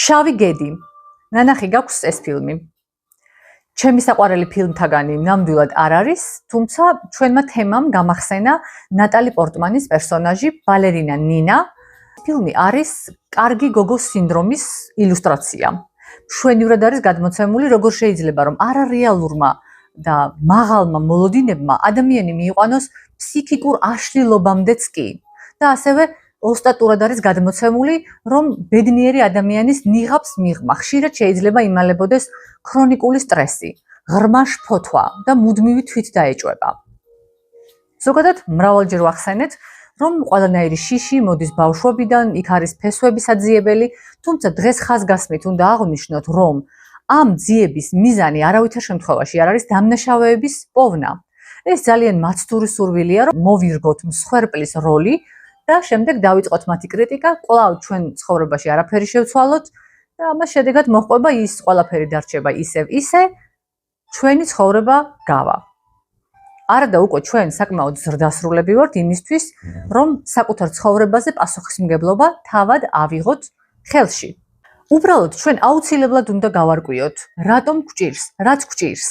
შავი გედი. ნანახი გაქვს ეს ფილმი. ჩემი საყვარელი ფილმთაგანი ნამდვილად არ არის, თუმცა ჩვენმა თემამ გამახსენა ნატალი პორტმანის პერსონაჟი ბალერინა ნინა. ფილმი არის კარგი გოგოს სინდრომის ილუსტრაცია. მშვენივრად არის გადმოცემული, როგორ შეიძლება რომ არარეალურმა და მაღალმა მოლოდინებმა ადამიანი მიიყვანოს ფსიქიკურ აშლილობამდეც კი. და ასევე ოსტატურად არის გადმოცემული, რომ ბედნიერი ადამიანის ნიღაბს მიღმა ხშირად შეიძლება იმალებოდეს ქრონიკული სტრესი, ღრმა შფოთვა და მუდმივი თვითდაეჭვება. ზოგადად მრავალჯერ ვახსენეთ, რომ ყველანაირი შიში მოდის ბავშვობიდან, იქ არის ფესვების აძიებელი, თუმცა დღეს ხაზგასმით უნდა აღვნიშნოთ, რომ ამ ძიების მიზანი არავითარ შემთხვევაში არ არის დამნაშავეების პოვნა. ეს ძალიან მაცდური სურვილია, რომ მოვირგოთ მსხვერპლის როლი და შემდეგ დავიწყოთ მათი კრიტიკა, კვლავ ჩვენ ცხოვრებაში არაფერი შევცვალოთ და ამას შედეგად მოჰყვება ის ყველაფერი დარჩება ისევ ისე, ჩვენი ცხოვრება გავა. არა და უკვე ჩვენ საკმაოდ ზრდასრულები ვართ იმისთვის, რომ საკუთარ ცხოვრებაზე პასუხისმგებლობა თავად ავიღოთ ხელში. უბრალოდ ჩვენ აუცილებლად უნდა გავარკვიოთ, რატომ გვჭირს, რაც გვჭირს.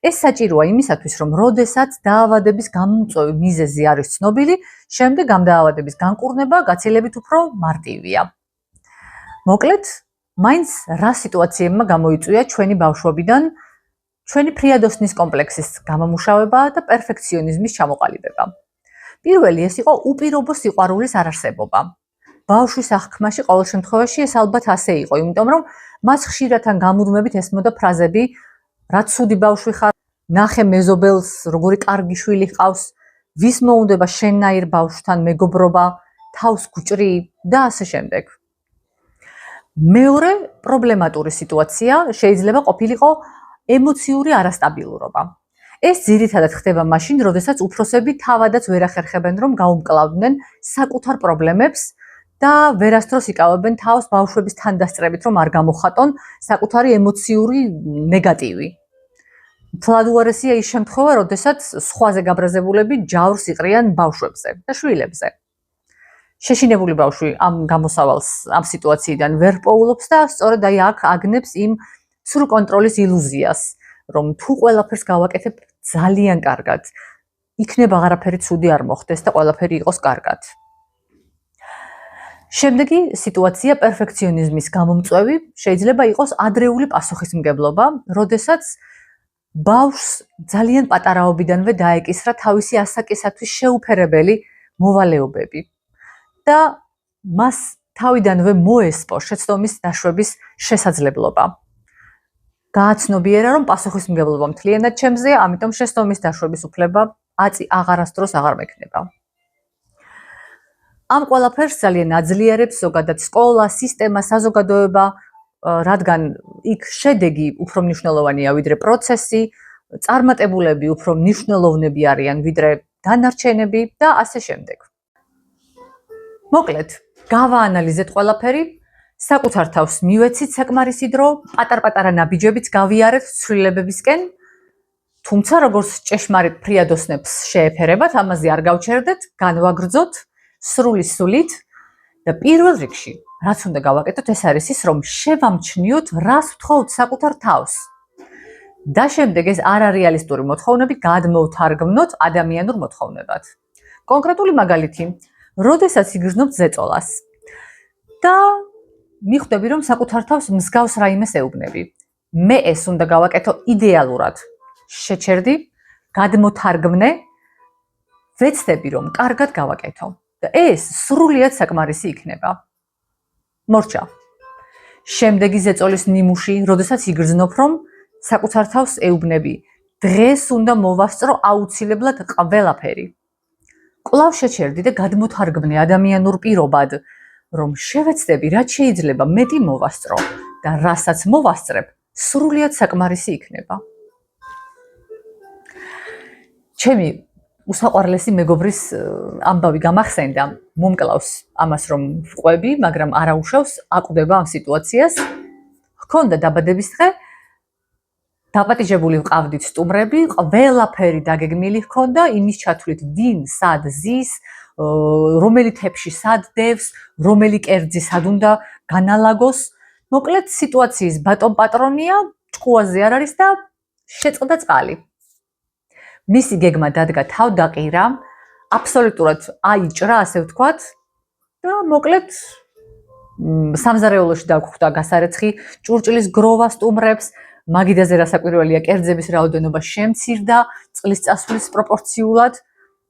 ეს საჭიროა იმისათვის, რომ როდესაც დაავადების გამომწვევი მიზეზი არის ცნობილი, შემდეგ ამ დაავადების განკურნება გაცილებით უფრო მარტივია. მოკლედ, მაინც რა სიტუაციებმა გამოიწვია ჩვენი ბავშვობიდან ჩვენი ფრიადოსნის კომპლექსის გამომუშავება და პერფექციონიზმის ჩამოყალიბება. პირველი ეს იყო უპირობო სიყვარულის არარსებობა. ბავშვის აღქმაში ყოველ შემთხვევაში ეს ალბათ ასე იყო, იმიტომ რომ მას ხშირად ან გამუდმებით ესმოდა ფრაზები, რა ცუდი ბავშვი ხარ, ნახე მეზობელს, როგორი კარგი შვილი ჰყავს, ვის მოუნდება შენნაირ ბავშვთან მეგობრობა, თავს გვჭრი და ასე შემდეგ. მეორე პრობლემატური სიტუაცია შეიძლება ყოფილიყო ემოციური არასტაბილურობა. ეს ძირითადად ხდება მაშინ, როდესაც უფროსები თავადაც ვერ ახერხებენ, რომ გაუმკლავდნენ საკუთარ პრობლემებს და ვერასდროს იკავებენ თავს ბავშვების თანდასწრებით, რომ არ გამოხატონ საკუთარი ემოციური ნეგატივი. მთლად უარესია ის შემთხვევა, როდესაც სხვაზე გაბრაზებულები ჯავრს იყრიან ბავშვებზე და შვილებზე. შეშინებული ბავშვი ამ გამოსავალს, ამ სიტუაციიდან ვერ პოულობს და სწორედ აი აქ აგნებს იმ სრულ კონტროლის ილუზიას, რომ თუ ყველაფერს გავაკეთებ ძალიან კარგად, იქნება აღარაფერი ცუდი არ მოხდეს და ყველაფერი იყოს კარგად. შემდეგი სიტუაცია პერფექციონიზმის გამომწვევი შეიძლება იყოს ადრეული პასუხისმგებლობა, როდესაც ბავშვს ძალიან პატარაობიდანვე დაეკისრა თავისი ასაკისათვის შეუფერებელი მოვალეობები და მას თავიდანვე მოესპო შეცდომის დაშვების შესაძლებლობა. გააცნობიერა, რომ პასუხისმგებლობა მთლიანად ჩემზეა, ამიტომ შეცდომის დაშვების უფლება აღარასდროს აღარ მექნება. ამ ყველაფერს ძალიან აძლიერებს ზოგადად სკოლა, სისტემა, საზოგადოება, რადგან იქ შედეგი უფრო მნიშვნელოვანია ვიდრე პროცესი, წარმატებულები უფრო მნიშვნელოვნები არიან ვიდრე დანარჩენები და ასე შემდეგ. მოკლედ, გავაანალიზეთ ყველაფერი, საკუთარ თავს მივეცით საკმარისი დრო, პატარ-პატარა ნაბიჯებიც გავიარეთ ცვლილებებისკენ, თუმცა როგორც ჭეშმარიტ ფრიადოსნებს შეეფერებათ, ამაზე არ გავჩერდეთ, განვაგრძოთ სრული სულით და პირველ რიგში, რაც უნდა გავაკეთოთ, ეს არის ის, რომ შევამჩნიოთ, რას ვთხოვთ საკუთარ თავს. და შემდეგ ეს არარეალისტური მოთხოვნები გადმოვთარგმნოთ ადამიანურ მოთხოვნებად. კონკრეტული მაგალითი, როდესაც იგრძნობთ ზეწოლას და მიხვდები, რომ საკუთარ თავს მსგავს რაიმეს ეუბნები. მე ეს უნდა გავაკეთო იდეალურად. შეჩერდი, გადმოთარგმნე, ვეცდები, რომ კარგად გავაკეთო. და ეს სრულიად საკმარისი იქნება. მორჩა. შემდეგი ზეწოლის ნიმუში, როდესაც იგრძნობ, რომ საკუთარ თავს ეუბნები, დღეს უნდა მოვასწრო აუცილებლად ყველაფერი. კვლავ შეჩერდი და გადმოთარგმნე ადამიანურ პირობად, რომ შევეცდები, რაც შეიძლება მეტი მოვასწრო და რასაც მოვასწრებ, სრულიად საკმარისი იქნება. ჩემი უსაყვარლესი მეგობრის ამბავი გამახსენდა, მომკლავს ამას რომ ვყვები, მაგრამ არ აუშავს, აკვდება ამ სიტუაციას. ჰქონდა დაბადების დღე, დაპატიჟებული ვყავდით სტუმრები, ყველაფერი დაგეგმილი ჰქონდა, იმის ჩათვლით ვინ სად ზის, რომელი თეფში სად დევს, რომელი კერძი სად უნდა განალაგოს მოკლედ სიტუაციის ბატონ პატრონია, ჭკუაზე არ არის და შეწყდა წყალი. მისი გეგმა დადგა თავდაყირა, აბსოლუტურად აიჭრა, ასე ვთქვათ, და მოკლედ სამზარეულოში დაგხვდა გასარეცხი, ჭურჭლის გროვა სტუმრებს, მაგიდაზე რასაკვირველია, კერძების რაოდენობა შემცირდა წყლის წასვლის პროპორციულად.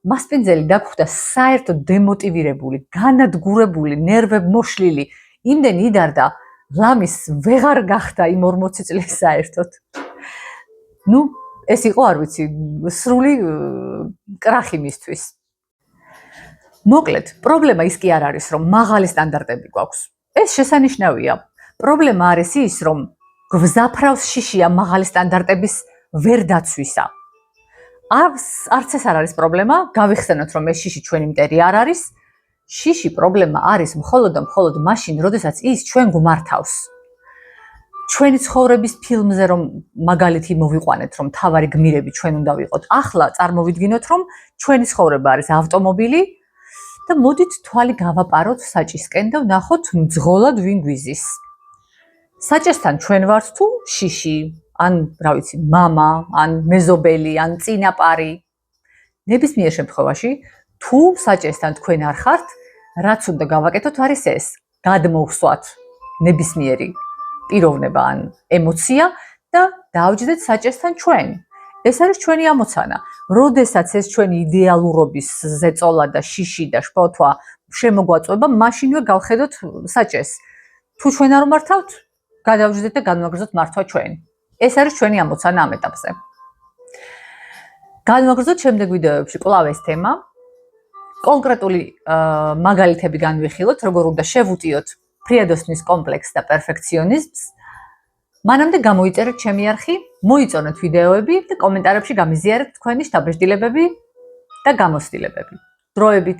მასპინძელი დაგხვდა საერთოდ დემოტივირებული, განადგურებული, ნერვებმოშლილი, იმდენი იდარდა, ლამის ვეღარ გახდა იმ 40 წლის საერთოდ. ეს იყო, არ ვიცი, სრული კრახი მისთვის. მოკლედ, პრობლემა ის კი არ არის, რომ მაღალი სტანდარტები გვაქვს. ეს შესანიშნავია. პრობლემა არის ის, რომ გზაფრავს შიშია მაღალი სტანდარტების ვერ დაცვისა. არც ეს არ არის პრობლემა, გავიხსენოთ, რომ ეს შიში ჩვენი მტერი არ არის. შიში პრობლემა არის მხოლოდ და მხოლოდ მაშინ, როდესაც ის ჩვენ გვმართავს. ჩვენი ცხოვრების ფილმზე რომ მაგალითი მოვიყვანეთ, რომ თავარი გმირები ჩვენ უნდა ვიყოთ. ახლა წარმოვიდგინოთ, რომ ჩვენი ცხოვრება არის ავტომობილი და მოდით თვალი გავაპაროთ საჭისკენ და ვნახოთ მძღოლად ვინ გვიზის. საჭესთან ჩვენ ვართ თუ შიში, ან რა ვიცი, მამა, ან მეზობელი, ან წინაპარი. ნებისმიერ შემთხვევაში, თუ საჭესთან თქვენ არ ხართ, რაც უნდა გავაკეთოთ არის ეს, გადმოვსვათ ნებისმიერი პიროვნება ან ემოცია და დავჯდეთ საჭესთან ჩვენ. ეს არის ჩვენი ამოცანა. როდესაც ეს ჩვენი იდეალურობის ზეწოლა და შიში და შფოთვა შემოგვაწვება, მაშინვე გავხედოთ საჭეს. თუ ჩვენ არ ვმართავთ, გადავჯდეთ და განვაგრძოთ მართვა ჩვენ. ეს არის ჩვენი ამოცანა ამ ეტაპზე. განვაგრძოთ შემდეგ ვიდეოებში კვლავ ეს თემა. კონკრეტული მაგალითები განვიხილოთ, როგორ უნდა შევუტიოთ ფრიადოსნის კომპლექსს და პერფექციონიზმს. მანამდე გამოიწერეთ ჩემი არხი, მოიწონეთ ვიდეოები და კომენტარებში გამიზიარეთ თქვენი შთაბეჭდილებები და გამოცდილებები. დროებით!